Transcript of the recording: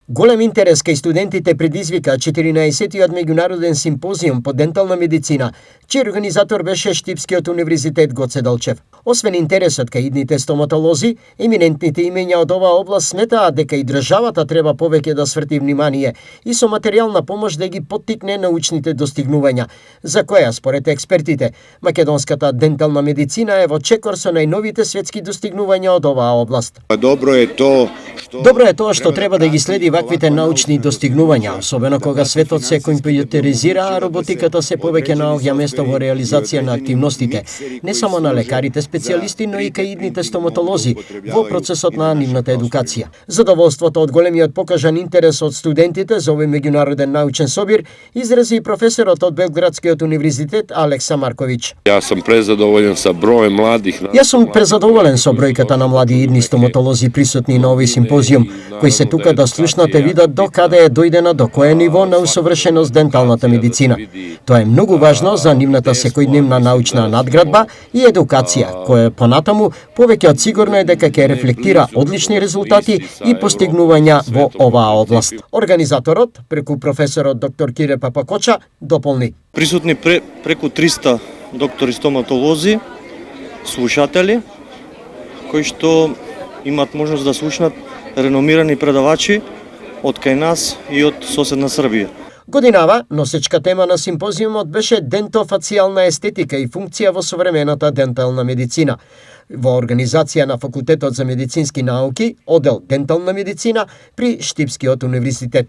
Голем интерес кај студентите предизвика 14-тиот меѓународен симпозиум по дентална медицина, чиј организатор беше Штипскиот универзитет Гоце Делчев. Освен интересот кај идните стоматолози, еминентните имења од оваа област сметаат дека и државата треба повеќе да сврти внимание и со материјална помош да ги поттикне научните достигнувања, за која според експертите, македонската дентална медицина е во чекор со најновите светски достигнувања од оваа област. Добро е тоа што треба да ги следи ваквите научни достигнувања, особено кога светот се компјутеризира, а роботиката се повеќе наоѓа место во реализација на активностите, не само на лекарите специјалисти, но и кај идните стоматолози во процесот на нивната едукација. Задоволството од големиот покажан интерес од студентите за овој меѓународен научен собир изрази и професорот од Белградскиот универзитет Алекса Марковиќ. Јас сум презадоволен со број младих. Јас сум презадоволен со бројката на млади идни стоматолози присутни на овој симпозиум, кои се тука да слушнат и видат до каде е дојдена, до кое ниво на усовршеност денталната медицина. Тоа е многу важно за нивната секојдневна научна надградба и едукација, која понатаму повеќе од сигурно е дека ќе рефлектира одлични резултати и постигнувања во оваа област. Организаторот, преку професорот доктор Кире Папакоча, дополни. Присутни преку 300 доктори стоматолози, слушатели, кои што имат можност да слушнат реномирани предавачи од кај нас и од соседна Србија. Годинава, носечка тема на симпозиумот беше дентофацијална естетика и функција во современата дентална медицина. Во организација на Факултетот за медицински науки, одел дентална медицина при Штипскиот универзитет.